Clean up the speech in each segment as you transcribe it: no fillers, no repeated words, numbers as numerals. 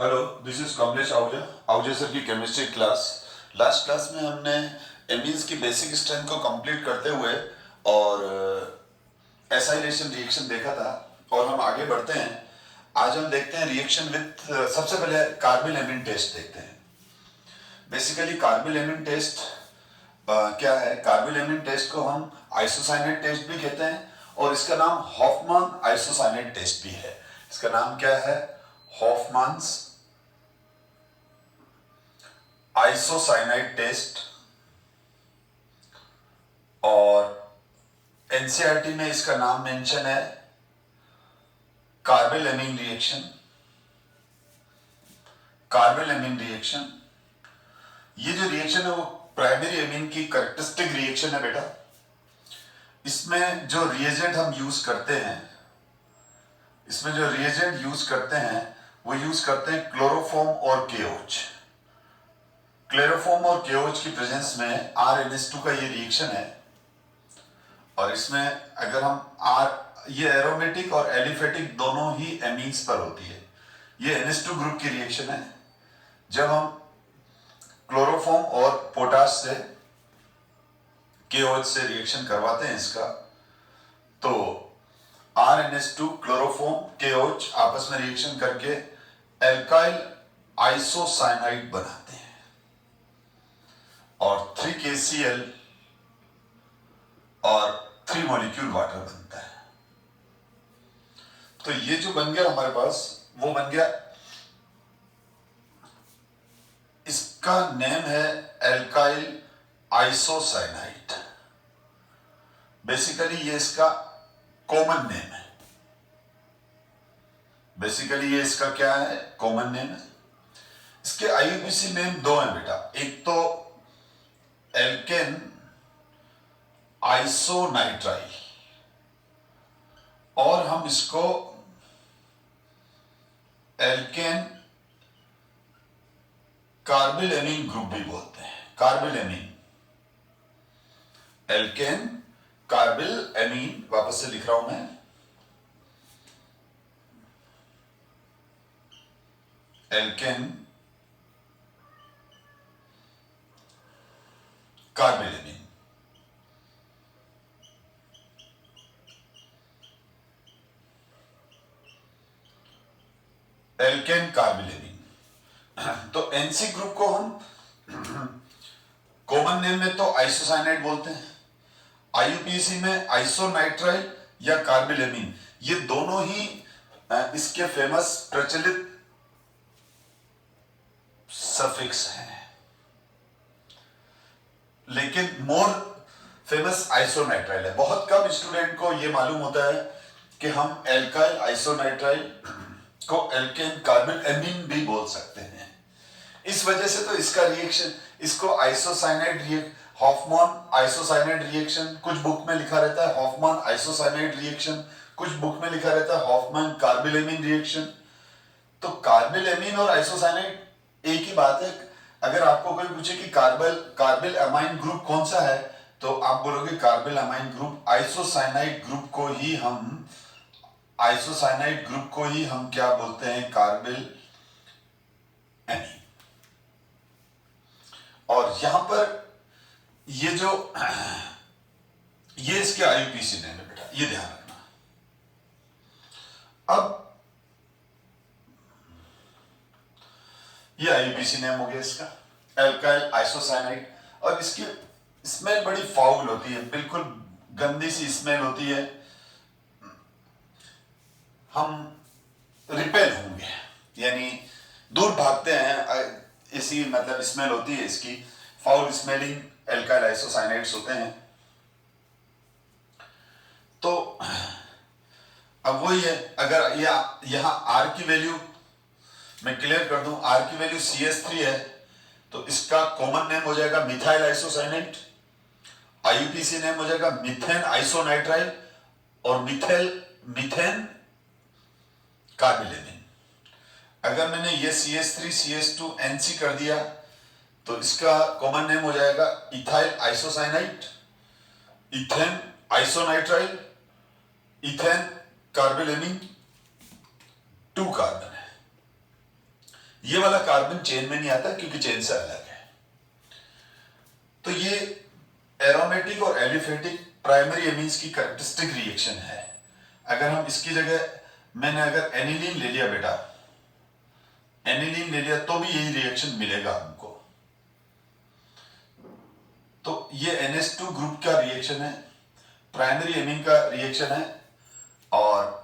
Hello, this is Kamlesh Ahuja. Ahuja sir की chemistry class. Last class में हमने एमीन्स की बेसिक स्ट्रेंथ को कंप्लीट करते हुए और एसाइलेशन रिएक्शन देखा था और हम आगे बढ़ते हैं। आज हम देखते हैं रिएक्शन विथ सबसे पहले कार्बिल एमीन टेस्ट देखते हैं। बेसिकली कार्बिल एमीन टेस्ट क्या है? कार्बिल एमीन टेस्ट को हम आइसोसाइनेट टेस्ट भी कहते हैं और इसका नाम हॉफमान आइसोसाइनेट टेस्ट भी है। इसका नाम क्या है? हॉफमान्स आइसोसाइनाइड टेस्ट। और एनसीईआरटी में इसका नाम मेंशन है carbyl amine reaction. Carbyl amine reaction, ये जो रिएक्शन है वो प्राइमरी एमीन की कैरेक्टरिस्टिक रिएक्शन है बेटा। इसमें जो रिएजेंट हम यूज करते हैं, वो यूज करते हैं क्लोरोफॉर्म और केओच। क्लोरोफॉर्म और केओच की प्रेजेंस में RNS2 का ये रिएक्शन है। और इसमें अगर हम ये एरोमेटिक और एलिफेटिक दोनों ही एमीन्स पर होती है। ये NH2 ग्रुप की रिएक्शन है। जब हम क्लोरोफॉर्म और पोटाश से केओच से रिएक्शन करवाते हैं इसका, तो RNS2 क्लोरोफॉर्म केओच आपस में रिएक्शन करके एल्काइल आइसोसाइनाइड बनाते हैं और 3KCl और 3 मॉलिक्यूल वाटर बनता है। तो ये जो बन गया हमारे पास, वो बन गया, इसका नेम है एल्काइल आइसोसाइनाइड। बेसिकली ये इसका कॉमन नेम है। क्या है? कॉमन नेम है। इसके IUPAC नेम दो हैं बेटा। एक तो एल्केन आइसोनाइट्राइल और हम इसको एल्केन कार्बिल एमीन ग्रुप भी बोलते हैं। Carbyl amine, alkane carbyl amine, वापस से लिख रहा हूं मैं, alkane carbyl amine. Alkane carbyl amine. तो NC ग्रुप को हम कॉमन नेम में तो आइसोसाइनाइड बोलते हैं, IUPAC में आइसोनाइट्राइल या कार्बिल एमीन। ये दोनों ही इसके फेमस प्रचलित सफिक्स हैं, लेकिन मोर फेमस आइसोनाइट्राइल है। बहुत कम स्टूडेंट को यह मालूम होता है कि हम एल्काइल आइसोनाइट्राइल को एल्केन कार्बिल एमीन भी बोल सकते हैं। इस वजह से तो इसका रिएक्शन, इसको आइसोसाइनाइड हॉफमान आइसोसाइनाइड रिएक्शन कुछ बुक में लिखा रहता है, हॉफमान आइसोसाइनाइड रिएक्शन कुछ बुक में लिखा रहता है, हॉफमान कार्बिल एमीन रिएक्शन। तो कार्बिल एमीन और आइसोसाइनाइड एक ही बात है। अगर आपको कोई पूछे कि कार्बिल अमाइन ग्रुप कौन सा है, तो आप बोलोगे carbyl amine group. Isocyanide group को ही हम क्या बोलते हैं? Carbyl amine. और यहां पर ये इसके IUPAC नेम है बेटा, ये ध्यान रखना। अब ये IUPAC नेम हो गया इसका, एल्काइल आइसोसाइनाइड। और इसकी स्मेल बड़ी फाउल होती है, बिल्कुल गंदी सी स्मेल होती है। हम रिपेल होंगे, यानी दूर भागते हैं, इसी मतलब स्मेल होती है इसकी। फाउल स्मेलिंग एल्काइल आइसोसाइनाइड्स होते हैं। तो अब वही है, अगर यहां R की वैल्यू मैं क्लियर कर दूं, R की वैल्यू CH3 है, तो इसका कॉमन नेम हो जाएगा मिथाइल आइसोसाइनेट। IUPAC नेम हो जाएगा मिथेन आइसोनाइट्राइल और मिथेन कार्बिल एमीन। अगर मैंने ये CH3 CH2 NC कर दिया, तो इसका कॉमन नेम हो जाएगा ethyl isocyanide, ethane isonitrile, ethane carbyl amine, 2 carbon है। ये वाला कार्बन चेन में नहीं आता क्योंकि चेन से अलग है। तो ये एरोमेटिक और एलिफेटिक प्राइमरी एमीन्स की कैरेक्टरिस्टिक रिएक्शन है। अगर हम इसकी जगह मैंने अगर एनिलीन ले लिया बेटा, एनिलीन ले लिया तो भी यही रिएक्शन मिलेगा हमको। तो ये NH2 ग्रुप का रिएक्शन है, प्राइमरी एमीन का रिएक्शन है। और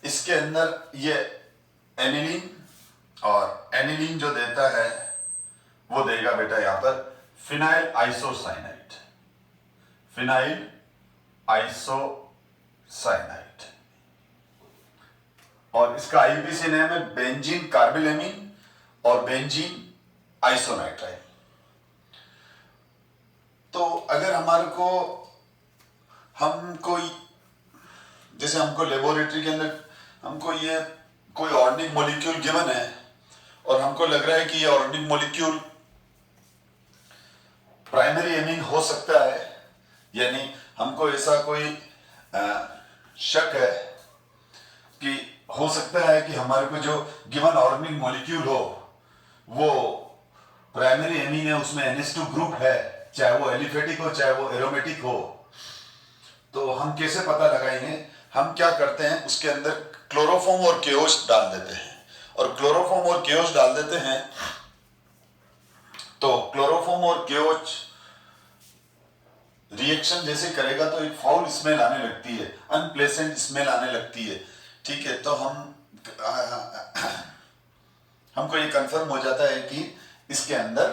इसके अंदर ये एनिलीन, और एनिलीन जो देता है वो देगा बेटा यहां पर फिनाइल आइसोसाइनाइड, फिनाइल आइसोसाइनाइड। और इसका आईयूपीएसी नेम है बेंजीन कार्बिलेमीन और बेंजीन आइसोनाइट्राइल। तो अगर हमारे को जैसे हमको लेबोरेटरी के अंदर हमको ये कोई ऑर्गेनिक मॉलिक्यूल गिवन है और हमको लग रहा है कि ये ऑर्गेनिक मॉलिक्यूल प्राइमरी एमीन हो सकता है, यानी हमको ऐसा कोई शक है कि हो सकता है कि हमारे को जो गिवन ऑर्गेनिक मॉलिक्यूल हो वो प्राइमरी एमीन है, उसमें NH2 ग्रुप है, चाहे वो एलिफेटिक हो चाहे वो एरोमेटिक हो। तो हम कैसे पता लगाएंगे? हम क्या करते हैं, उसके अंदर क्लोरोफॉर्म और केओच डाल देते हैं, और क्लोरोफॉर्म और केओच डाल देते हैं तो क्लोरोफॉर्म और केओच रिएक्शन जैसे करेगा तो एक फाउल स्मेल आने लगती है, अनप्लेसेंट स्मेल आने लगती है। ठीक है, तो हमको ये कंफर्म हो जाता है कि इसके अंदर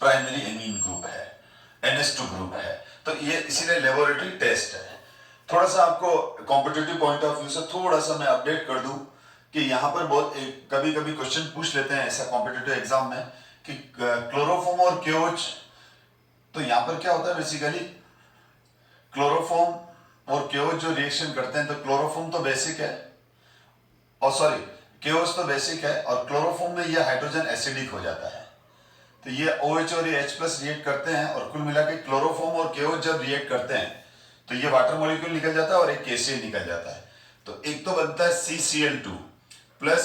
प्राइमरी एमीन ग्रुप है, NH2 ग्रुप है। तो ये इसीलिए लेबोरेटरी टेस्ट है। थोड़ा सा आपको कॉम्पिटिटिव पॉइंट ऑफ व्यू से थोड़ा सा मैं अपडेट कर दूं कि यहाँ पर बहुत कभी कभी क्वेश्चन पूछ लेते हैं ऐसा कॉम्पिटिटिव एग्जाम में कि क्लोरोफॉर्म और केओच। तो यहाँ पर क्या होता है, बेसिकली क्लोरोफॉर्म और केओच जो रिएक्शन करते हैं, तो क्लोरोफॉर्म तो बेसिक है, और सॉरी केओच तो बेसिक है, और क्लोरोफॉर्म में यह हाइड्रोजन एसिडिक हो जाता है। तो ये OH और ये H+ रिएक्ट करते हैं, और कुल मिला के क्लोरोफॉर्म और केओच जब रिएक्ट करते हैं तो ये वाटर मॉलिक्यूल निकल जाता है और एक KCl निकल जाता है। तो एक तो बनता है CCl2 plus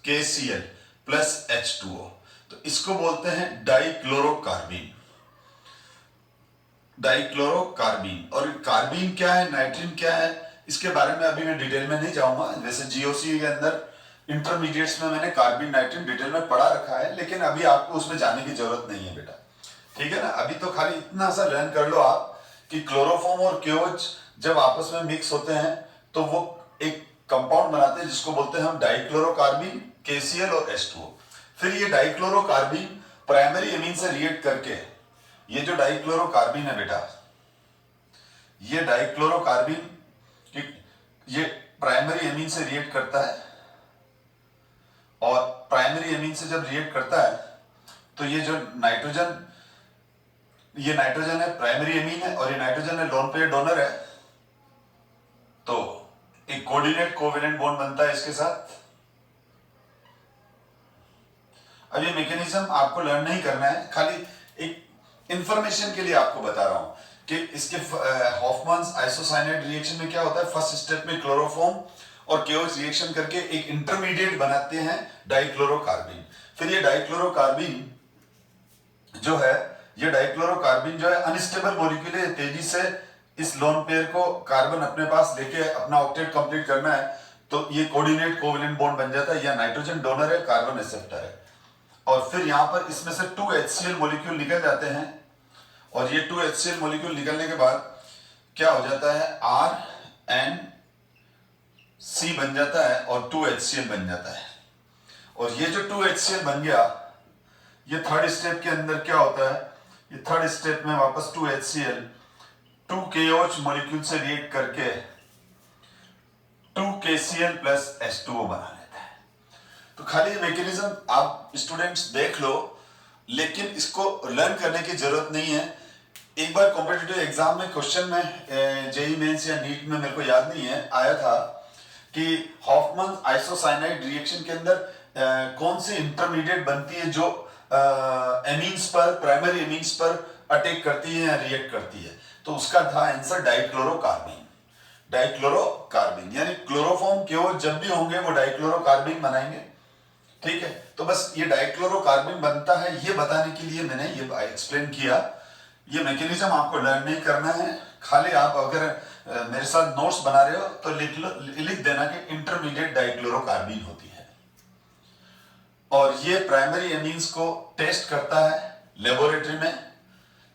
KCl plus H2O। तो इसको बोलते हैं डाइक्लोरोकार्बीन, डाइक्लोरोकार्बीन। और कार्बीन क्या है, नाइट्रीन क्या है, इसके बारे में अभी मैं डिटेल में नहीं जाऊंगा। वैसे GOC के अंदर इंटरमीडिएट्स में मैंने कार्बीन नाइट्रीन डिटेल में पढ़ा रखा है, लेकिन अभी आपको उसमें जाने की जरूरत नहीं है बेटा। ठीक है ना, अभी तो खाली इतना सा लर्न कर लो आप कि क्लोरोफॉर्म और केओच जब आपस में मिक्स होते हैं तो वो एक कंपाउंड बनाते हैं जिसको बोलते हैं हम डाइक्लोरोकार्बीन, KCl और H2O। फिर ये डाइक्लोरोकार्बीन प्राइमरी एमीन से रिएक्ट करके, ये जो डाइक्लोरोकार्बीन है बेटा, ये डाइक्लोरोकार्बीन ये प्राइमरी एमीन से रिएक्ट करता है, और प्राइमरी एमीन से जब रिएक्ट करता है तो ये जो नाइट्रोजन, ये नाइट्रोजन है, प्राइमरी एमीन है, और ये नाइट्रोजन है लोन पेयर डोनर है। तो एक कोऑर्डिनेट कोवेलेंट बॉन्ड बनता है इसके साथ। अब ये मैकेनिज्म आपको लर्न नहीं करना है, खाली एक इंफॉर्मेशन के लिए आपको बता रहा हूं कि इसके हॉफमैन्स आइसोसाइनाइड रिएक्शन में क्या होता है। फर्स्ट स्टेप में क्लोरोफॉर्म और केओच रिएक्शन करके एक इंटरमीडिएट बनाते हैं डाइक्लोरोकार्बीन। फिर ये डाइक्लोरोकार्बीन जो है, ये डाइक्लोरोकार्बीन जो है अनस्टेबल मॉलिक्यूल है, तेजी से इस लोन पेयर को कार्बन अपने पास लेके अपना ऑक्टेट कंप्लीट करना है, तो ये कोऑर्डिनेट कोवेलेंट बॉन्ड बन जाता है। या नाइट्रोजन डोनर है, कार्बन एक्सेप्टर है, और फिर यहां पर इसमें से 2 HCl मॉलिक्यूल निकल जाते हैं, और ये 2 HCl मॉलिक्यूल निकलने के बाद क्या हो जाता है, RNC बन जाता है और 2 HCl बन जाता है। और ये जो 2 HCl बन गया, ये थर्ड स्टेप के अंदर क्या होता है, ये थर्ड स्टेप में वापस 2 HCl 2 KOH मॉलिक्यूल से रिएक्ट करके 2 KCl प्लस H2O बना लेता है। तो खाली ये मैकेनिज्म आप स्टूडेंट्स देख लो, लेकिन इसको लर्न करने की जरूरत नहीं है। एक बार कॉम्पिटिटिव एग्जाम में क्वेश्चन में जेई मेंस या नीट में, मेरे को याद नहीं है, आया था कि हॉफमैन आइसोसाइनाइड रिएक्शन के अंदर कौन सी इंटरमीडिएट बनती है जो एमीन्स पर, प्राइमरी एमीन्स पर अटैक करती है या रिएक्ट करती है। तो उसका था आंसर डाइक्लोरोकार्बिन। डाइक्लोरोकार्बिन यानी क्लोरोफॉर्म केवल जब भी होंगे वो डाइक्लोरोकार्बिन बनाएंगे। ठीक है, तो बस ये डाइक्लोरोकार्बिन बनता है ये बताने के लिए मैंने ये एक्सप्लेन किया। ये मैकेनिज्म आपको लर्न नहीं करना है, खाली आप अगर मेरे साथ नोट्स बना रहे हो तो लिख देना कि इंटरमीडिएट डाइक्लोरोकार्बिन होती है। और ये प्राइमरी एमीन्स को टेस्ट करता है लेबोरेटरी में।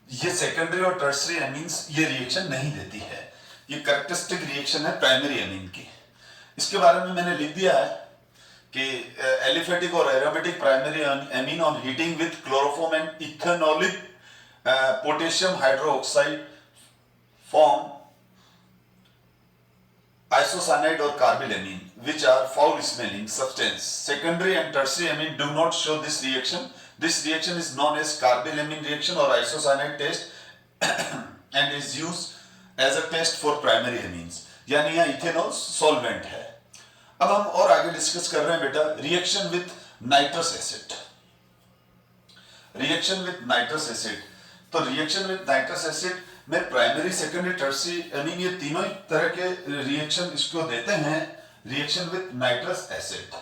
ये सेकेंडरी और टर्सरी एमीन्स ये रिएक्शन नहीं देती है। ये कैरेक्टरिस्टिक रिएक्शन है प्राइमरी एमीन की। इसके बारे में मैंने लिख दिया है कि एलिफेटिक और aromatic primary amine on heating with chloroform and ethanolic potassium hydroxide form isocyanide or carbylamine, which are foul smelling substance. Secondary and tertiary amine do not show this reaction. This reaction is known as carbylamine reaction or isocyanide test and is used as a test for primary amines. यानी यह ethanol solvent है। अब हम और आगे discuss कर रहे हैं बेटा reaction with nitrous acid. Reaction with nitrous acid, तो रिएक्शन विथ नाइट्रस एसिड में प्राइमरी सेकेंडरी टर्सरी एमीन ये तीनों ही तरह के रिएक्शन इसको देते हैं रिएक्शन विथ नाइट्रस एसिड।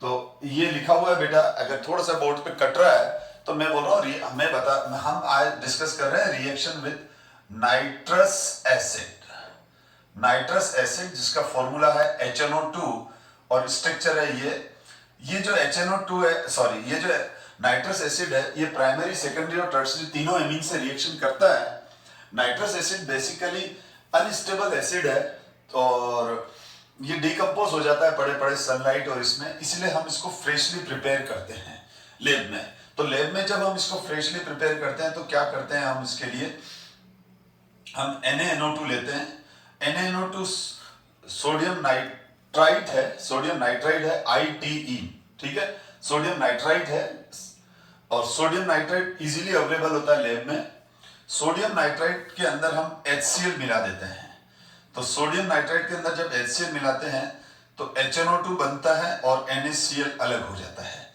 तो ये लिखा हुआ है बेटा, अगर थोड़ा सा बोर्ड पे कट रहा है तो मैं बोल रहा हूं हम आज डिस्कस कर रहे हैं reaction with nitrous acid. Nitrous acid जिसका फॉर्मूला है HNO2 और स्ट्रक्चर है ये जो HNO2 है, सॉरी ये जो नाइट्रस एसिड है ये प्राइमरी सेकेंडरी और टर्सरी तीनों एमीन से रिएक्शन करता है। Nitrous acid basically unstable acid है और ये डिकम्पोज हो जाता है बड़े बड़े सनलाइट और इसमें, इसलिए हम इसको फ्रेशली प्रिपेयर करते हैं लैब में। तो लैब में जब हम इसको फ्रेशली प्रिपेयर करते हैं तो क्या करते हैं हम इसके लिए हम NaNO2 लेते हैं। NaNO2 सोडियम नाइट्राइट है, सोडियम नाइट्राइट है ITE, ठीक है, सोडियम नाइट्राइट है और सोडियम नाइट्राइट इजीली अवेलेबल होता है लैब में। सोडियम नाइट्राइट के अंदर हम HCl मिला देते हैं। तो सोडियम नाइट्राइट के अंदर जब HCl मिलाते हैं तो HNO2 बनता है और NaCl अलग हो जाता है।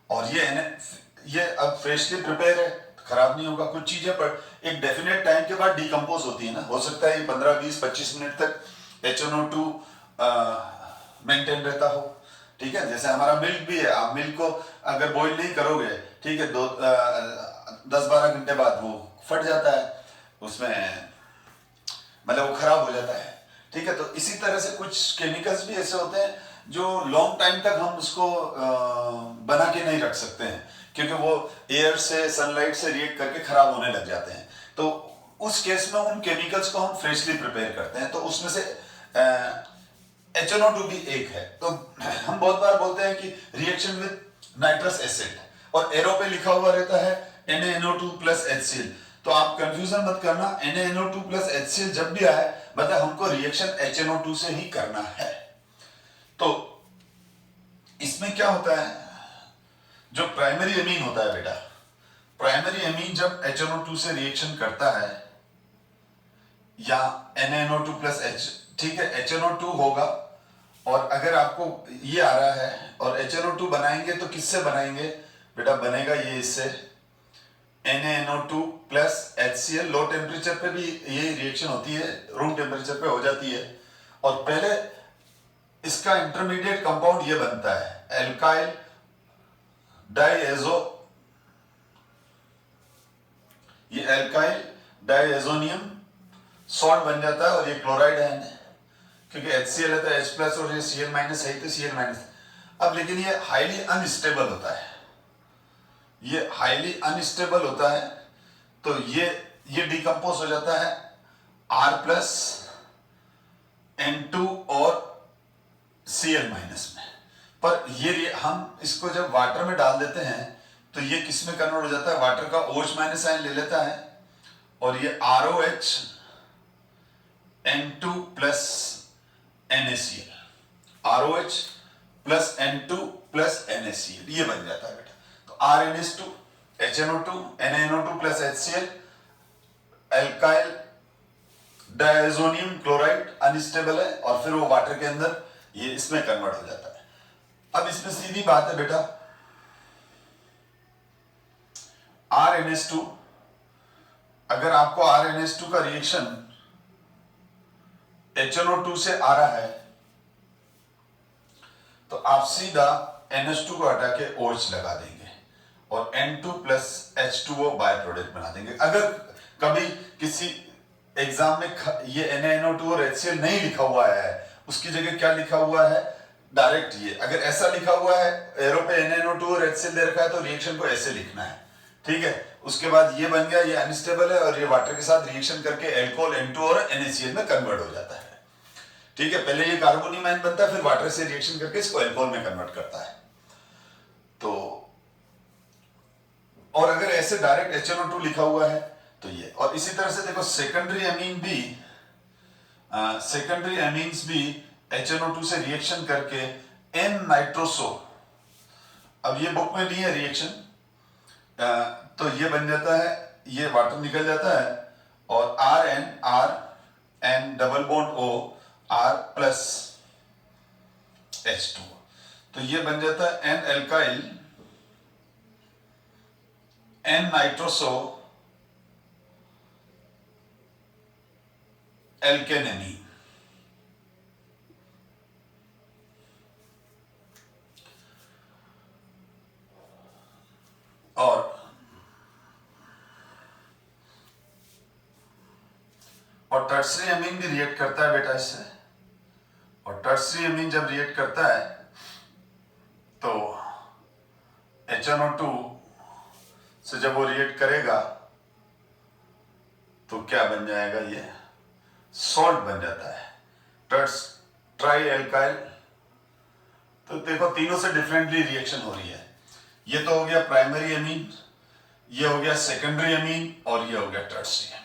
और ये अब फ्रेशली प्रिपेयर है, खराब नहीं होगा। कुछ चीजें पर एक डेफिनेट टाइम के बाद डिकम्पोज होती है ना, हो सकता है 15, 20, 25 मिनट तक HNO2 मेंटेन रहता हो। ठीक है, जैसे हमारा मिल्क भी है, आप मिल्क को अगर बॉईल नहीं करोगे, ठीक है, 10-12 घंटे बाद वो फट जाता है, उसमें मतलब वो खराब हो जाता है। ठीक है, तो इसी तरह से कुछ केमिकल्स भी ऐसे होते हैं जो लॉन्ग टाइम तक हम उसको बना के नहीं रख सकते हैं क्योंकि वो एयर से सनलाइट से रिएक्ट करके खराब होने लग जाते हैं। तो उस केस में उन केमिकल्स को हम फ्रेशली प्रिपेयर करते हैं। तो उसमें से HNO2 भी एक है। तो हम बहुत बार बोलते हैं कि रिएक्शन विद नाइट्रस एसिड और एरो पे लिखा हुआ रहता है NaNO2 प्लस HCl। तो आप कंफ्यूजन मत करना, NaNO2 प्लस HCl जब भी आए मतलब हमको रिएक्शन HNO2 से ही करना है। तो इसमें क्या होता है, जो प्राइमरी एमीन होता है बेटा, प्राइमरी एमीन जब HNO2 से रिएक्शन करता है या NaNO2 प्लस H, ठीक है, HNO2 होगा और अगर आपको ये आ रहा है और HNO2 बनाएंगे तो किससे बनाएंगे बेटा, बनेगा ये इससे NaNO2 plus HCl। Low temperature पे भी ये रिएक्शन होती है, रूम टेम्परेचर पे हो जाती है। और पहले इसका इंटरमीडिएट कंपाउंड ये बनता है एल्काइल डाइएजो, ये एल्काइल डाइएजोनियम सॉल्ट बन जाता है और ये क्लोराइड है क्योंकि HCl है तो H प्लस और ये Cl माइनस है तो Cl माइनस। अब लेकिन ये हाईली अनस्टेबल होता है, ये हाईली अनस्टेबल होता है तो ये डिकम्पोज हो जाता है R प्लस N2 और Cl माइनस में। पर ये हम इसको जब वाटर में डाल देते हैं तो ये किस में कन्वर्ट हो जाता है, वाटर का OH माइनस आयन ले लेता है और ये ROH N2 plus NaCl, ROH plus N2 plus NaCl ये बन जाता है बेटा। तो RNH2 HNO2 NaNO2 plus HCl alkyl diazonium chloride unstable है और फिर वो वाटर के अंदर ये इसमें कन्वर्ट हो जाता है। अब इसमें सीधी बात है बेटा, RNH2 अगर आपको RnH2 का रिएक्शन HNO2 से आ रहा है तो आप सीधा NH2 को हटा के OH लगा देंगे और N2 plus H2O by product बना देंगे। अगर कभी किसी एग्जाम में ये NaNO2 और HCl नहीं लिखा हुआ है, उसकी जगह क्या लिखा हुआ है, डायरेक्ट ये अगर ऐसा लिखा हुआ है, एरो पे NaNO2 और HCl दे रखा है तो रिएक्शन को ऐसे लिखना है, ठीक है। उसके बाद ये बन गया, ये अनस्टेबल है और ये वाटर के साथ रिएक्शन करके एल्कोहल N2 और NaCl में कन्वर्ट हो जाता है, ठीक है। पहले ये कार्बोनिल आयन बनता है, फिर वाटर से रिएक्शन करके इसको अल्कोहल में कन्वर्ट करता है। तो और अगर ऐसे डायरेक्ट HNO2 लिखा हुआ है तो ये, और इसी तरह से देखो सेकेंडरी अमीन भी, सेकेंडरी अमीन्स भी HNO2 से रिएक्शन करके N नाइट्रोसो, अब ये बुक में नहीं है रिएक्शन, तो ये बन जाता है, ये वाटर निकल जाता है और RN double bond O R plus H2, तो ये बन जाता है N एल्काइल N नाइट्रोसो एल्केनेमीन। और टर्सरी अमीन भी रिएक्ट करता है बेटा इससे, और टर्सरी अमीन जब रिएक्ट करता है तो HNO2 से जब वो रिएक्ट करेगा तो क्या बन जाएगा, ये सॉल्ट बन जाता है, ट्राई एल्काइल। तो देखो तीनों से डिफरेंटली रिएक्शन हो रही है। ये तो हो गया प्राइमरी अमीन, ये हो गया सेकेंडरी अमीन और ये हो गया टर्सरी अमीन।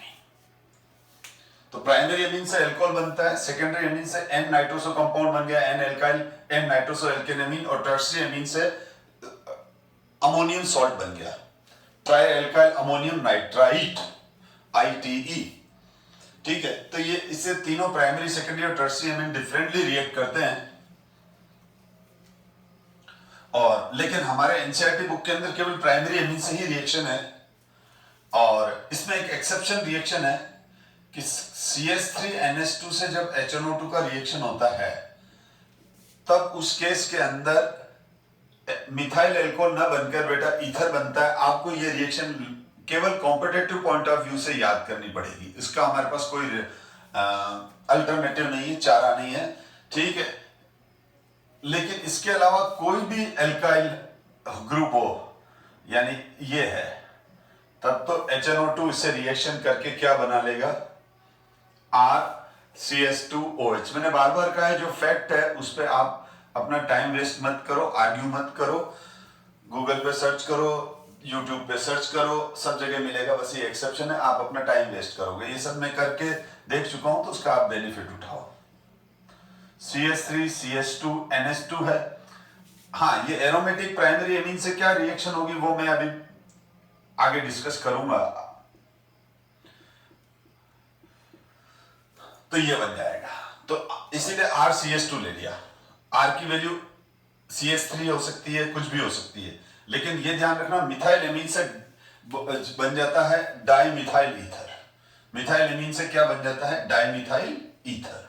तो प्राइमरी अमीन से अल्कोहल बनता है, सेकेंडरी अमीन से N नाइट्रोसो कंपाउंड बन गया N एल्काइल N नाइट्रोसो एल्केनेमीन, और टर्सरी अमीन से अमोनियम सॉल्ट बन गया try alkyl ammonium nitrite ITE, ठीक है। तो ये इससे तीनों प्राइमरी सेकेंडरी और टर्सरी अमीन डिफरेंटली रिएक्ट करते हैं, और लेकिन हमारे एनसीईआरटी बुक के अंदर केवल प्राइमरी अमीन से ही रिएक्शन है। और इसमें एक एक्सेप्शन रिएक्शन है कि CH3NH2 से जब HNO2 का रिएक्शन होता है तब उस केस के अंदर मिथाइल अल्कोहल न बनकर बेटा ईथर बनता है। आपको ये रिएक्शन केवल कॉम्पिटिटिव पॉइंट ऑफ व्यू से याद करनी पड़ेगी, इसका हमारे पास कोई अल्टरनेटिव नहीं है, चारा नहीं है, ठीक है। लेकिन इसके अलावा कोई भी एल्काइल ग्रुप हो, यानी ये है, तब तो HNO2 इससे रिएक्शन करके क्या बना लेगा, RCH2OH। मैंने बार बार कहा है जो फैक्ट है उस पर आप अपना टाइम वेस्ट मत करो, आर्ग्यू मत करो, गूगल पे सर्च करो, यूट्यूब पे सर्च करो, सब जगह मिलेगा। बस ये एक्सेप्शन है, आप अपना टाइम वेस्ट करोगे। ये सब मैं करके देख चुका हूं तो उसका आप बेनिफिट उठाओ। CH3 CH2 NH2 है। हाँ, ये एरोमेटिक प्राइमरी अमीन से क्या रिएक्शन होगी वो मैं अभी आगे डिस्कस करूंगा। तो ये बन जाएगा, तो इसीलिए RCH2 ले लिया। R की वैल्यू CH3 हो सकती है, कुछ भी हो सकती है, लेकिन ये ध्यान रखना मिथाइल एमीन से बन जाता है डाइमिथाइल ईथर। मिथाइल एमीन से क्या बन जाता है, डाइमिथाइल ईथर।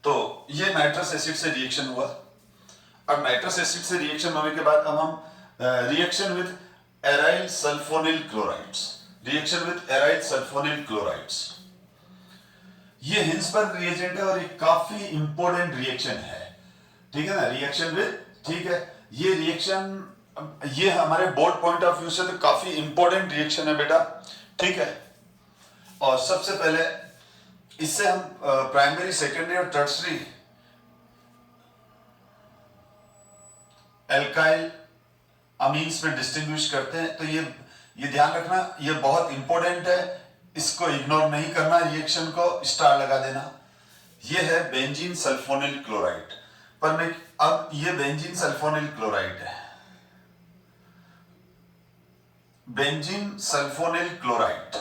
तो ये नाइट्रस एसिड से रिएक्शन हुआ। अब नाइट्रस एसिड से रिएक्शन होने के बाद अब हम reaction with aryl sulphonyl chlorides, reaction with aryl sulphonyl chlorides, ये हिंसबर्ग रिएजेंट है और ये काफी इंपॉर्टेंट रिएक्शन है, ठीक है ना। रिएक्शन विद, ठीक है, ये रिएक्शन ये हमारे बोर्ड पॉइंट ऑफ व्यू से तो काफी इंपॉर्टेंट रिएक्शन है बेटा, ठीक है। और सबसे पहले इससे हम प्राइमरी सेकेंडरी और टर्सरी एल्काइल अमीन्स में डिस्टिंग्विश करते हैं। तो ये ध्यान रखना, ये बहुत इंपॉर्टेंट है, इसको इग्नोर नहीं करना, रिएक्शन को स्टार लगा देना। ये है बेंजीन सल्फोनिल क्लोराइड, पर मैं अब ये बेंजीन सल्फोनिल क्लोराइड है, बेंजीन सल्फोनिल क्लोराइड।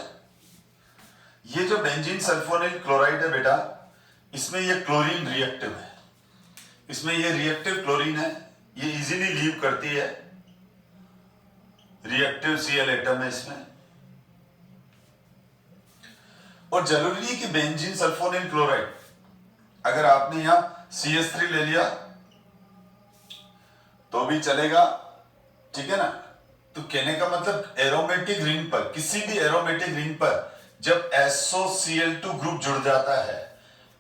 ये जो बेंजीन सल्फोनिल क्लोराइड है बेटा, इसमें ये क्लोरीन रिएक्टिव है, इसमें ये रिएक्टिव क्लोरीन है, ये इजीली लीव करती है, रिएक्टिव Cl एटम है इसमें, और जरूरी नहीं कि बेंजीन सल्फोनिल क्लोराइड, अगर आपने यहां CH3 ले लिया तो भी चलेगा, ठीक है ना। तो कहने का मतलब एरोमेटिक रिंग पर, किसी भी एरोमेटिक रिंग पर जब SOCl2 ग्रुप जुड़ जाता है,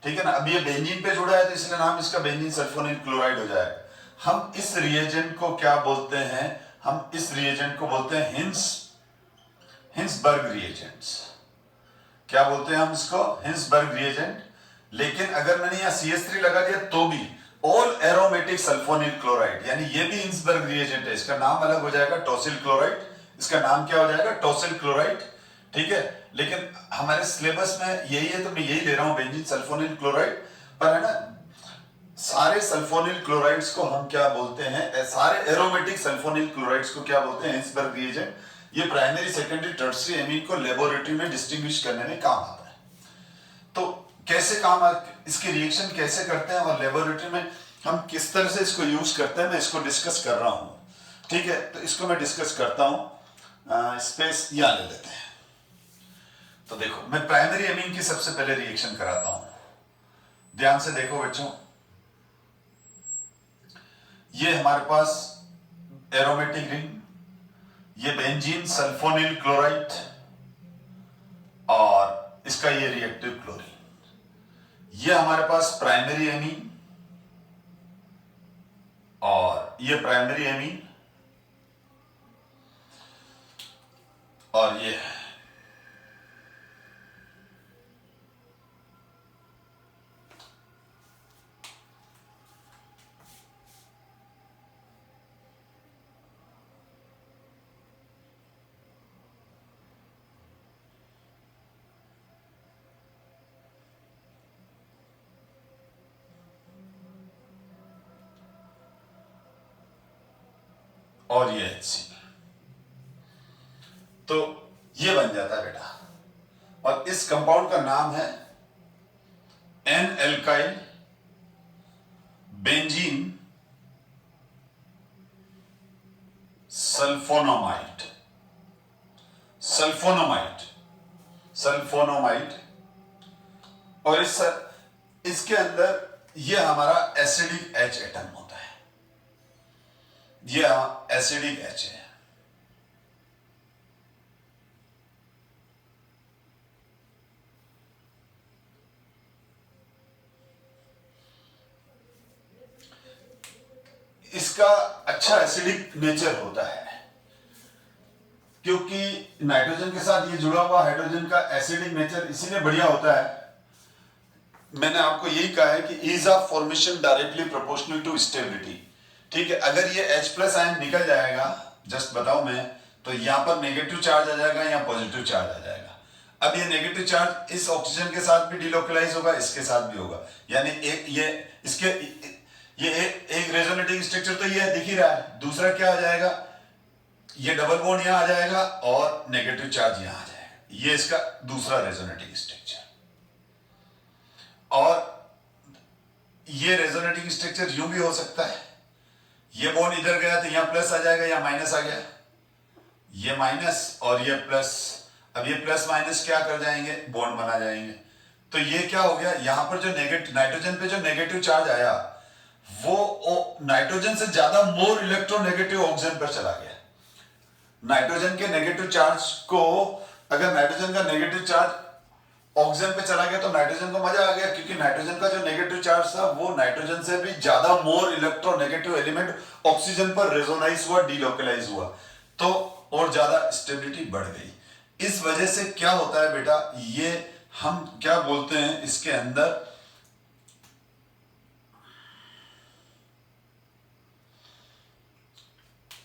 ठीक है ना, अब ये बेंजीन पे जुड़ा है तो इसलिए नाम इसका बेंजीन सल्फोनिल क्लोराइड हो जाएगा। हम इस रिएजेंट को क्या बोलते हैं, हम इस रिएजेंट को बोलते हैं हिंसबर्ग रिएजेंट्स। क्या बोलते हैं हम इसको, हिंसबर्ग रिएजेंट। लेकिन अगर मैंने यहां CH3 लगा दिया तो भी ऑल एरोमेटिक सल्फोनिल क्लोराइड, यानी ये भी हिंसबर्ग रिएजेंट है, इसका नाम अलग हो जाएगा टॉसिल क्लोराइड, इसका नाम क्या हो जाएगा, टॉसिल क्लोराइड, ठीक है। लेकिन हमारे सिलेबस में यही है तो मैं यही ले रहा हूं, बेंजीन सल्फोनिल क्लोराइड। पर है ना, सारे सल्फोनिल क्लोराइड्स को हम क्या बोलते हैं, सारे एरोमेटिक सल्फोनिल क्लोराइड्स को क्या बोलते हैं, हिंसबर्ग रिएजेंट। ये प्राइमरी सेकेंडरी टर्शियरी एमीन को लेबोरेटरी में डिस्टिंग्विश करने में काम आता है। तो कैसे काम, इसकी रिएक्शन कैसे करते हैं और लेबोरेटरी में हम किस तरह से इसको यूज करते हैं, मैं इसको डिस्कस कर रहा हूं, ठीक है। तो इसको मैं डिस्कस करता हूं, स्पेस यहां ले लेते हैं। तो देखो, मैं प्राइमरी एमीन की सबसे पहले रिएक्शन कराता हूं, ध्यान से देखो बच्चों। ये हमारे पास एरोमेटिक रिंग, ये बेंजीन सल्फोनिल क्लोराइड और इसका ये रिएक्टिव क्लोरीन, ये हमारे पास प्राइमरी एमीन और ये प्राइमरी एमीन और ये है और ये HCl। तो ये बन जाता है बेटा, और इस कंपाउंड का नाम है N alkyl benzene sulphonamide, sulphonamide. और इसके अंदर ये हमारा एसिडिक H एटम होता है, ये एसिडिक H है। इसका अच्छा एसिडिक नेचर होता है क्योंकि नाइट्रोजन के साथ ये जुड़ा हुआ हाइड्रोजन का एसिडिक नेचर इसीलिए बढ़िया होता है। मैंने आपको यही कहा है कि ease of formation directly proportional to stability, ठीक है। अगर ये H+ आयन निकल जाएगा, जस्ट बताओ मैं, तो यहां पर नेगेटिव चार्ज आ जाएगा या पॉजिटिव चार्ज आ जाएगा। अब ये नेगेटिव चार्ज इस ऑक्सीजन के साथ भी डिलोकलाइज होगा, इसके साथ भी होगा, यानी एक रेजोनेटिंग स्ट्रक्चर तो ये दिख ही रहा है। दूसरा क्या आ जाएगा, ये डबल बॉन्ड यहां आ जाएगा और नेगेटिव चार्ज यहां आ जाएगा, ये इसका दूसरा रेजोनेटिंग स्ट्रक्चर। और ये रेजोनेटिंग स्ट्रक्चर यूं भी हो सकता है, ये बॉन्ड इधर गया तो यहां प्लस आ जाएगा या माइनस आ गया, ये माइनस और ये प्लस। अब ये प्लस माइनस क्या कर जाएंगे, बॉन्ड बना जाएंगे। तो ये क्या हो गया, यहां पर जो नाइट्रोजन पे जो नेगेटिव चार्ज आया वो नाइट्रोजन से ज्यादा मोर इलेक्ट्रोनेगेटिव ऑक्सीजन पर चला गया। नाइट्रोजन के नेगेटिव चार्ज को, अगर नाइट्रोजन का नेगेटिव चार्ज ऑक्सीजन पे चला गया तो नाइट्रोजन को मजा आ गया, क्योंकि नाइट्रोजन का जो नेगेटिव चार्ज था वो नाइट्रोजन से भी ज्यादा मोर इलेक्ट्रोनेगेटिव एलिमेंट ऑक्सीजन पर रेजोनाइज हुआ, डीलोकलाइज हुआ, तो और ज्यादा स्टेबिलिटी बढ़ गई। इस वजह से क्या होता है बेटा, ये हम क्या बोलते हैं, इसके अंदर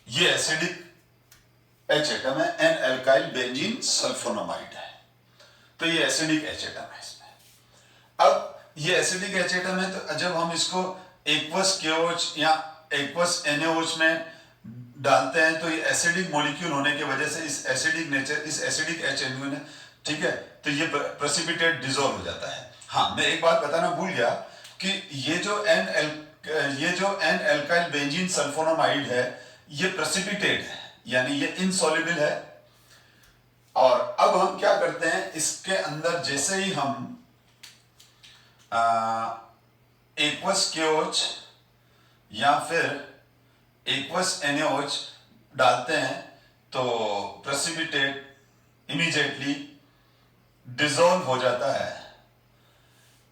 ये एसिडिक H एटम है, एन एल्काइल बेंजीन सल्फोनामाइड है, तो ये एसिडिक H एटम है इसमें। अब ये एसिडिक H एटम है, तो जब हम इसको एक्वस KOH या एक्वस NaOH में डालते हैं तो ये एसिडिक मॉलिक्यूल होने की वजह से इस एसिडिक नेचर, इस एसिडिक H एनयू ने, ठीक है, तो ये प्रेसिपिटेट डिसॉल्व हो जाता है। हाँ, मैं एक बात बताना भूल गया कि ये जो एन एल्काइल बेंजीन सल्फोनामाइड है ये प्रेसिपिटेट है, यानी ये इनसॉल्युबल है। और अब हम क्या करते हैं, इसके अंदर जैसे ही हम एक्वस KOH या फिर एक्वस NaOH डालते हैं तो प्रेसिपिटेट इमीडिएटली डिसॉल्व हो जाता है।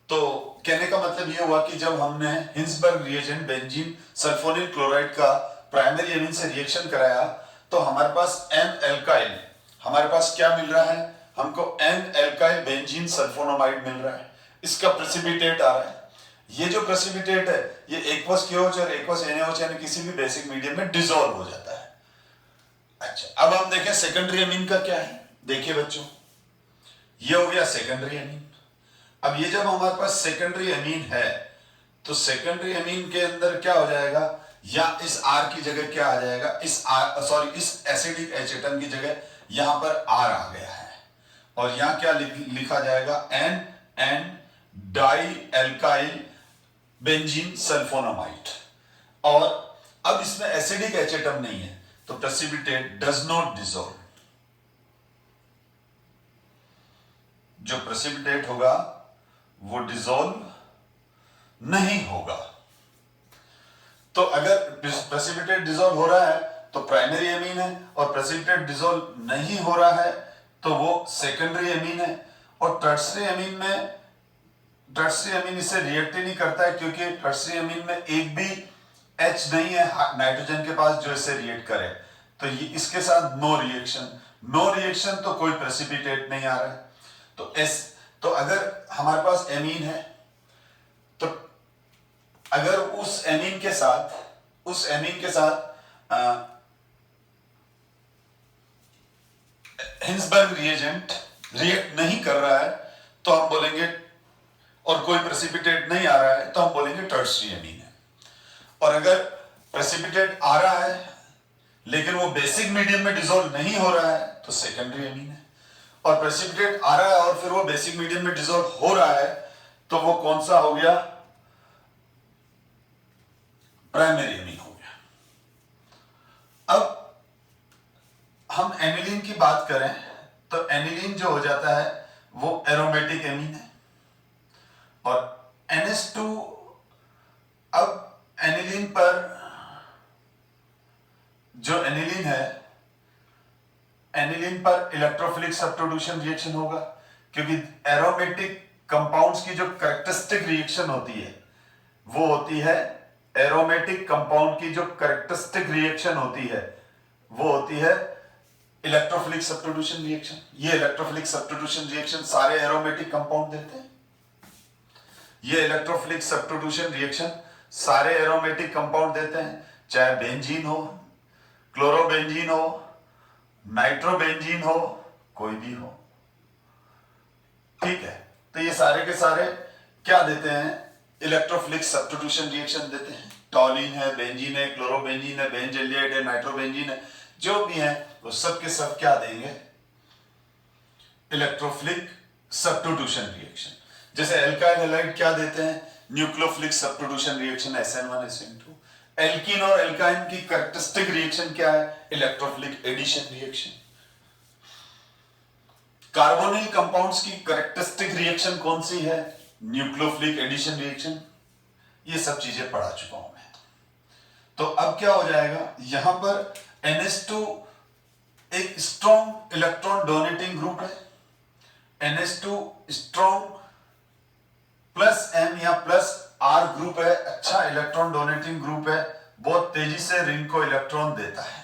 तो कहने का मतलब यह हुआ कि जब हमने Hinsberg reagent benzene sulphonyl chloride का प्राइमरी एमीन से रिएक्शन कराया तो हमारे पास N एल्काइल, हमारे पास क्या मिल रहा है, हमको N एल्काइल बेंजीन सल्फोनामाइड मिल रहा है, इसका प्रेसिपिटेट आ रहा है। ये जो प्रेसिपिटेट है ये एक्वस KOH और एक्वस NaOH यानी किसी भी बेसिक मीडियम में डिसॉल्व हो जाता है। अच्छा, अब हम देखें सेकेंडरी एमीन का क्या है। देखिए बच्चों, ये हो गया सेकेंडरी एमीन। अब ये जब हमारे पास सेकेंडरी एमीन है तो सेकेंडरी एमीन के अंदर क्या हो जाएगा, या इस R की जगह क्या आ जाएगा, इस एसिडिक एचेटन की जगह यहां पर R आ गया है और यहां क्या लिखा जाएगा, N di alkyl benzene sulphonamide. और अब इसमें एसिडिक एचेटम नहीं है तो प्रेसिपिटेट डज नॉट डिसॉल्व। जो प्रेसिपिटेट होगा वो डिसॉल्व नहीं होगा। तो अगर प्रेसिपिटेट डिसॉल्व हो रहा है तो प्राइमरी एमीन है और प्रेसिपिटेट डिसॉल्व नहीं हो रहा है तो वो सेकेंडरी एमीन है। और टर्सरी एमीन इससे रिएक्ट ही नहीं करता है क्योंकि टर्सरी एमीन में एक भी H नहीं है नाइट्रोजन के पास जो इससे रिएक्ट करे, तो ये इसके साथ नो रिएक्शन तो कोई प्रेसिपिटेट नहीं आ रहा है। तो अगर हमारे पास एमीन है तो अगर उस एमीन के साथ हिंसबर्ग रिएजेंट रिएक्ट नहीं कर रहा है तो हम बोलेंगे, और कोई प्रेसिपिटेट नहीं आ रहा है तो हम बोलेंगे टर्सरी एमीन है। और अगर प्रेसिपिटेट आ रहा है लेकिन वो बेसिक मीडियम में डिसॉल्व नहीं हो रहा है तो सेकेंडरी एमीन है। और प्रेसिपिटेट आ रहा है और फिर वो बेसिक मीडियम में डिसॉल्व हो रहा है तो वो कौन सा हो गया, प्राइमरी एमीन हो गया। अब हम एनिलीन की बात करें तो एनिलीन जो हो जाता है वो एरोमेटिक एमीन है। और NH2, अब एनिलीन पर जो एनिलीन है, एनिलीन पर इलेक्ट्रोफिलिक सब्स्टिट्यूशन रिएक्शन होगा क्योंकि एरोमेटिक कंपाउंड्स की जो कैरेक्टरिस्टिक रिएक्शन होती है वो होती है, एरोमेटिक कंपाउंड की जो कैरेक्टरिस्टिक रिएक्शन होती है वो होती है इलेक्ट्रोफिलिक सब्स्टिट्यूशन रिएक्शन। ये इलेक्ट्रोफिलिक सब्स्टिट्यूशन रिएक्शन सारे एरोमेटिक कंपाउंड देते हैं। ये इलेक्ट्रोफिलिक सब्स्टिट्यूशन रिएक्शन सारे एरोमेटिक कंपाउंड देते हैं, चाहे बेंजीन हो, क्लोरोबेंजीन हो, नाइट्रोबेंजीन हो, कोई भी हो। ठीक है, तो ये सारे के सारे क्या देते हैं, इलेक्ट्रोफिलिक सब्स्टिट्यूशन रिएक्शन देते हैं। टॉलिन है, बेंजीन है, क्लोरोबेंजीन है, बेंजोइलेट है, नाइट्रोबेंजीन है, जो भी है वो सब के सब क्या देंगे, इलेक्ट्रोफिलिक सब्स्टिट्यूशन रिएक्शन। जैसे एल्काइल हैलाइड क्या देते हैं, nucleophilic substitution reaction SN1 SN2। Alkene और एल्काइन की कैरेक्टरिस्टिक रिएक्शन क्या है, electrophilic addition reaction. Carbonyl compounds की कैरेक्टरिस्टिक रिएक्शन कौन सी है, न्यूक्लियोफिलिक एडिशन रिएक्शन। ये सब चीजें पढ़ा चुका हूं मैं। तो अब क्या हो जाएगा, यहां पर NH2 एक स्ट्रॉन्ग इलेक्ट्रॉन डोनेटिंग ग्रुप है। NH2 स्ट्रॉन्ग +M या +R ग्रुप है, अच्छा इलेक्ट्रॉन डोनेटिंग ग्रुप है, बहुत तेजी से रिंग को इलेक्ट्रॉन देता है।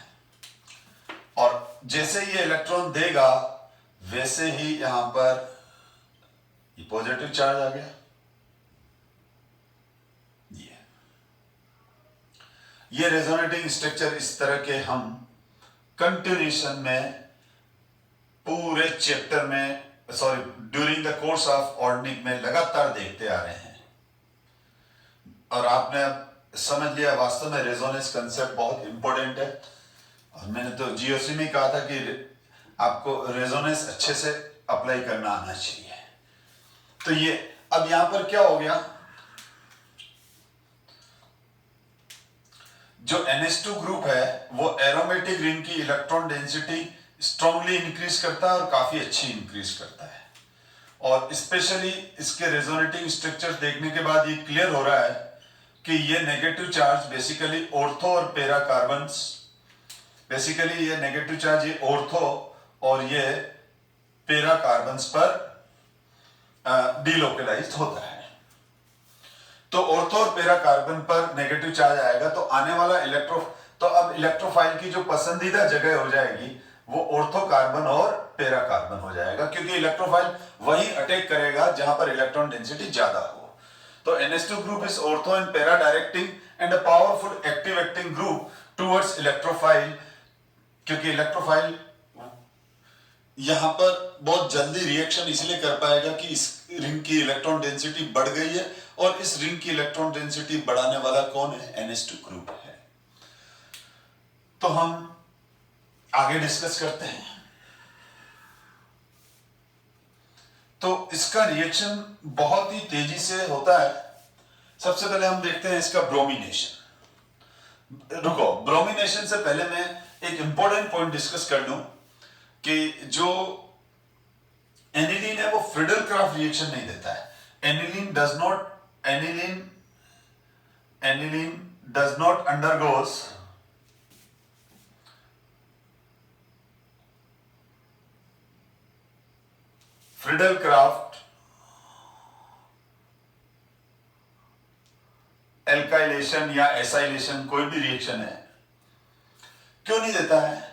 और जैसे ये इलेक्ट्रॉन देगा वैसे ही यहां पर पॉजिटिव चार्ज आ गया। ये रेजोनेटिंग स्ट्रक्चर इस तरह के हम कंटिन्यूएशन में पूरे चैप्टर में during the course of organic में लगातार देखते आ रहे हैं। और आपने अब समझ लिया वास्तव में रेजोनेंस कंसेप्ट बहुत इंपॉर्टेंट है। और मैंने तो GOC में कहा था कि आपको रेजोनेंस अच्छे से अप्लाई करना आना चाहिए। तो ये अब यहां पर क्या हो गया, जो NH2 ग्रुप है वो एरोमेटिक रिंग की इलेक्ट्रॉन डेंसिटी स्ट्रांगली इंक्रीज करता है और काफी अच्छी इंक्रीज करता है। और स्पेशली इसके रेजोनेटिंग स्ट्रक्चर देखने के बाद ये क्लियर हो रहा है कि ये नेगेटिव चार्ज बेसिकली ऑर्थो और पैरा कार्बन्स, बेसिकली ये नेगेटिव चार्ज ये ऑर्थो और ये पैरा कार्बन्स पर डिलोकलाइज्ड होता है। तो ऑर्थो और पैरा कार्बन पर नेगेटिव चार्ज आएगा तो आने वाला तो अब इलेक्ट्रोफाइल की जो पसंदीदा जगह हो जाएगी वो ऑर्थो कार्बन और पैरा कार्बन हो जाएगा, क्योंकि इलेक्ट्रोफाइल वही अटैक करेगा जहां पर इलेक्ट्रॉन डेंसिटी ज्यादा हो। तो NH2 group is ortho and para directing and a powerful active acting group towards electrophile, क्योंकि इलेक्ट्रोफाइल यहां पर बहुत जल्दी रिएक्शन इसलिए कर पाएगा कि इस रिंग की इलेक्ट्रॉन डेंसिटी बढ़ गई है और इस रिंग की इलेक्ट्रॉन डेंसिटी बढ़ाने वाला कौन है? NH2 ग्रुप है। तो हम आगे डिस्कस करते हैं। तो इसका रिएक्शन बहुत ही तेजी से होता है। सबसे पहले हम देखते हैं इसका ब्रोमिनेशन। रुको, ब्रोमिनेशन से पहले मैं एक इंपॉर्टेंट पॉइंट डिस्कस कर लूं कि जो एनिलीन है वो फ्रिडल क्राफ्ट रिएक्शन नहीं देता है। Aniline does not undergoes Friedel Crafts alkylation या एसाइलेशन, कोई भी रिएक्शन है। क्यों नहीं देता है?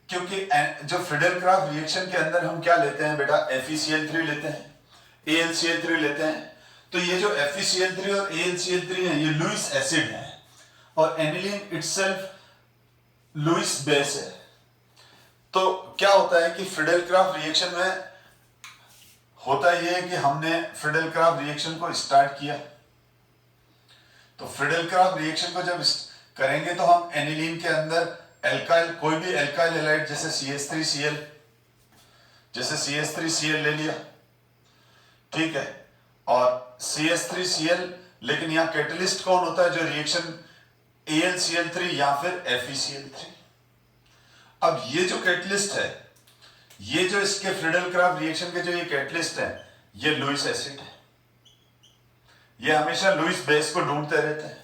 क्योंकि जो फ्रिडल क्राफ्ट रिएक्शन के अंदर हम क्या लेते हैं बेटा? FeCl3 लेते हैं, AlCl3 लेते हैं। तो ये जो FeCl3 और AlCl3 है ये लुईस एसिड है और एनिलीन इटसेल्फ लुईस बेस है। तो क्या होता है कि फ्रिडल क्राफ्ट रिएक्शन में होता यह है कि हमने फ्रिडल क्राफ्ट रिएक्शन को स्टार्ट किया, तो फ्रिडल क्राफ्ट रिएक्शन को जब करेंगे तो हम एनिलीन के अंदर एल्काइल, कोई भी एल्काइल हैलाइड जैसे CH3Cl ले लिया, ठीक है, और CH3Cl, लेकिन यहां कैटलिस्ट कौन होता है? जो रिएक्शन AlCl3 या फिर FeCl3। अब ये जो कैटलिस्ट है, ये जो इसके फ्रिडल क्राफ्ट रिएक्शन के जो ये कैटलिस्ट है, ये लुईस एसिड है। ये हमेशा लुईस बेस को ढूंढते रहते हैं,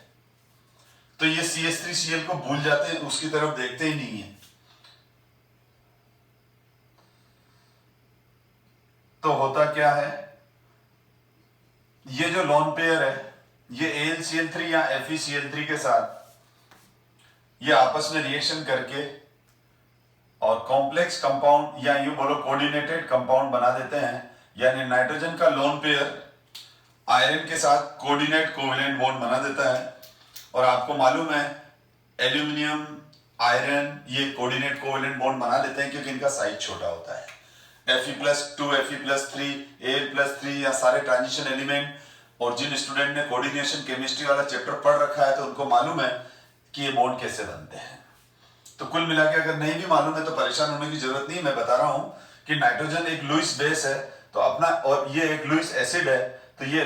तो ये CH3Cl को भूल जाते हैं, उसकी तरफ देखते ही नहीं है। तो होता क्या है, ये जो लॉन पेयर है ये AlCl3 या FeCl3 के साथ ये आपस में रिएक्शन करके और कॉम्प्लेक्स कंपाउंड या यूं बोलो कोऑर्डिनेटेड कंपाउंड बना देते हैं। यानी नाइट्रोजन का लोन पेयर आयरन के साथ कोऑर्डिनेट कोवेलेंट बॉन्ड बना देता है, और आपको मालूम है एल्यूमिनियम, आयरन ये कोऑर्डिनेट कोवेलेंट बॉन्ड बना लेते हैं क्योंकि इनका साइज छोटा होता है। Fe+2, Fe+3, Al+3 या सारे ट्रांजिशन एलिमेंट, और जिन स्टूडेंट ने कोऑर्डिनेशन केमिस्ट्री वाला चैप्टर पढ़ रखा है तो उनको मालूम है कि ये बॉन्ड कैसे बनते हैं। तो कुल मिला के अगर नहीं भी मालूम है तो परेशान होने की जरूरत नहीं। मैं बता रहा हूं कि नाइट्रोजन एक लुईस बेस है तो अपना, और ये एक लुईस एसिड है, तो ये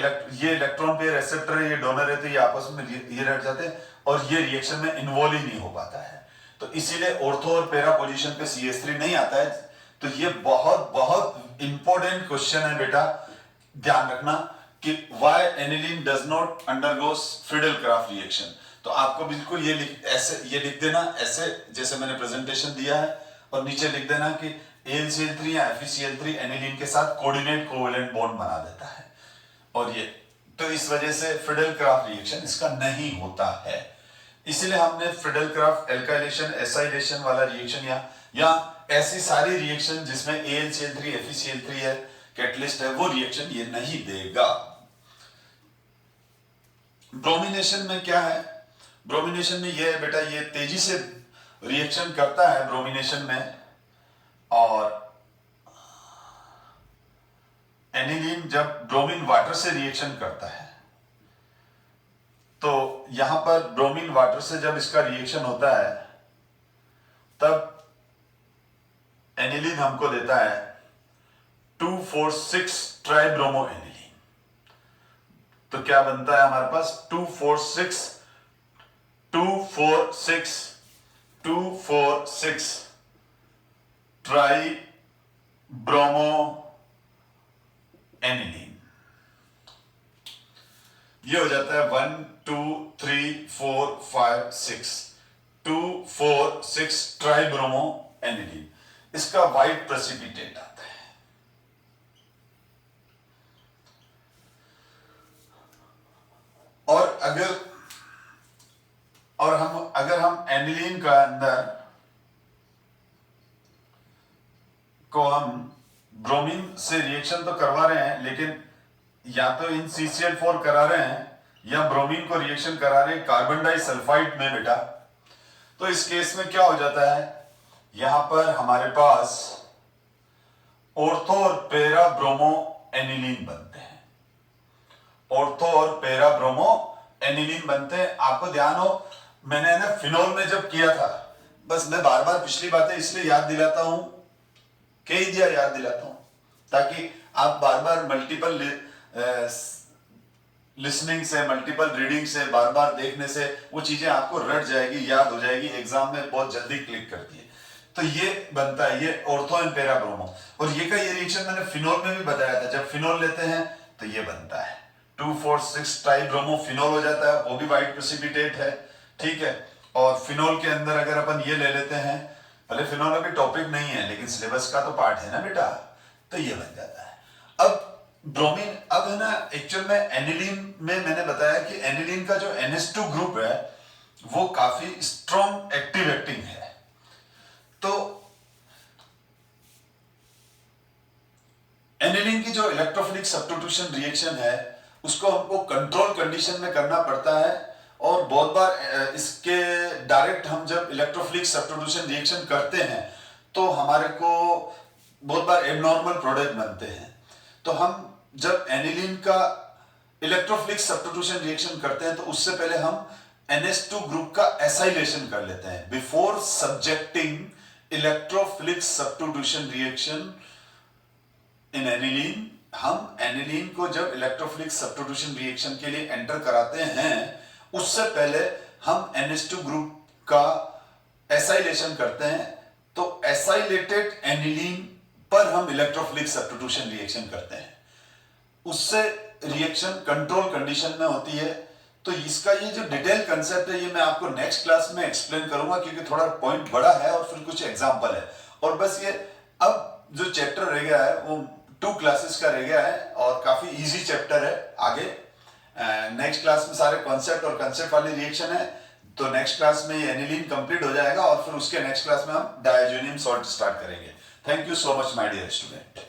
इलेक्ट्रॉन पेयर एक्सेप्टर है, ये डोनर है, तो ये आपस में ये रह जाते हैं और ये रिएक्शन में इन्वॉल्व ही नहीं हो पाता है। तो इसीलिए ऑर्थो और पैरा पोजीशन पे CH3 नहीं आता है। तो ये बहुत बहुत इंपॉर्टेंट क्वेश्चन है बेटा, ध्यान रखना कि why aniline does not undergoes Friedel Crafts reaction. तो आपको बिल्कुल ये लिख देना ऐसे जैसे मैंने प्रेजेंटेशन दिया है, और नीचे लिख देना कि AlCl3 या FeCl3 एनिलीन के साथ कोऑर्डिनेट कोवेलेंट बॉन्ड बना देता है, और ये तो इस वजह से फ्रिडल क्राफ्ट रिएक्शन इसका नहीं होता है। इसलिए हमने फ्रिडल क्राफ्ट एल्काइलेशन एसाइलेशन वाला रिएक्शन या ऐसी सारी रिएक्शन जिसमें AlCl3 FeCl3 है, कैटलिस्ट है, वो रिएक्शन ये नहीं देगा। ब्रोमिनेशन में क्या है? ब्रोमिनेशन में ये है बेटा, ये तेजी से रिएक्शन करता है ब्रोमिनेशन में, और एनिलीन जब ब्रोमीन वाटर से रिएक्शन करता है तो यहां पर ब्रोमीन वाटर से जब इसका रिएक्शन होता है तब एनिलीन हमको देता है 2,4,6 ट्राइब्रोमो एनिलीन। तो क्या बनता है हमारे पास? 2,4,6 ट्राइब्रोमो एनिलीन। ये हो जाता है 1 2 3 4 5 6 2 4 6 ट्राइब्रोमो एनिलीन। इसका वाइट प्रेसिपिटेट आता है। और अगर हम एनिलीन का अंदर को हम ब्रोमीन से रिएक्शन तो करवा रहे हैं, लेकिन या तो इन CCl4 करा रहे हैं या ब्रोमीन को रिएक्शन करा रहे हैं कार्बन डाइसल्फाइड में बेटा। तो इस केस में क्या हो जाता है, यहां पर हमारे पास ऑर्थो और पैरा ब्रोमो एनिलीन बनते हैं। ऑर्थो और पैरा ब्रोमो एनिलीन बनते हैं। आपको ध्यान हो, मैंने ना फिनोल में जब किया था, बस मैं बार बार पिछली बातें इसलिए याद दिलाता हूं, कई दिया याद दिलाता हूं, ताकि आप बार बार मल्टीपल लिसनिंग से, मल्टीपल रीडिंग से, बार बार देखने से वो चीजें आपको रट जाएगी, याद हो जाएगी, एग्जाम में बहुत जल्दी क्लिक करती है। तो ये बनता है, ये ऑर्थो एंड पैरा ब्रोमो। और ये का ये रिएक्शन मैंने फिनोल में भी बताया था, जब फिनोल लेते हैं तो ये बनता है 2,4,6 ट्राइब्रोमो फिनोल हो जाता है, वो भी वाइट प्रेसिपिटेट है, ठीक है। और फिनोल के अंदर अगर अपन ये ले लेते हैं, भले फिनोल अभी टॉपिक नहीं है लेकिन सिलेबस का तो पार्ट है ना बेटा, तो ये बन जाता है। अब ब्रोमीन, अब है ना, एक्चुअल में एनिलीन में मैंने बताया कि एनिलीन का जो NH2 ग्रुप है वो काफी स्ट्रॉन्ग एक्टिव है। तो एनिलीन की जो इलेक्ट्रोफिलिक सब्स्टिट्यूशन रिएक्शन है उसको हमको कंट्रोल कंडीशन में करना पड़ता है, और बहुत बार इसके डायरेक्ट हम जब इलेक्ट्रोफिलिक सब्स्टिट्यूशन रिएक्शन करते हैं तो हमारे को बहुत बार एबनॉर्मल प्रोडक्ट बनते हैं। तो हम जब एनिलीन का इलेक्ट्रोफिलिक सब्स्टिट्यूशन रिएक्शन करते हैं तो उससे पहले हम NH2 ग्रुप का एसाइलेशन कर लेते हैं। Before subjecting electrophilic substitution reaction in aniline, हम एनिलीन को जब इलेक्ट्रोफिलिक सब्स्टिट्यूशन रिएक्शन के लिए एंटर कराते हैं उससे पहले हम NH2 ग्रुप का एसाइलेशन करते हैं। तो एसाइलेटेड एनिलीन पर हम इलेक्ट्रोफिलिक सब्स्टिट्यूशन रिएक्शन करते हैं, उससे रिएक्शन कंट्रोल कंडीशन में होती है। तो इसका ये जो डिटेल कंसेप्ट है ये मैं आपको नेक्स्ट क्लास में एक्सप्लेन करूंगा, क्योंकि थोड़ा पॉइंट बड़ा है और फिर कुछ एग्जांपल है। और बस ये अब जो चैप्टर रह गया है वो 2 क्लासेस का रह गया है और काफी इजी चैप्टर है। आगे नेक्स्ट क्लास में सारे कॉन्सेप्ट और कंसेप्ट वाली रिएक्शन है, तो नेक्स्ट क्लास में ये एनिलीन कंप्लीट हो जाएगा और फिर उसके नेक्स्ट क्लास में हम डायजोनियम सॉल्ट स्टार्ट करेंगे। Thank you so much my dear student.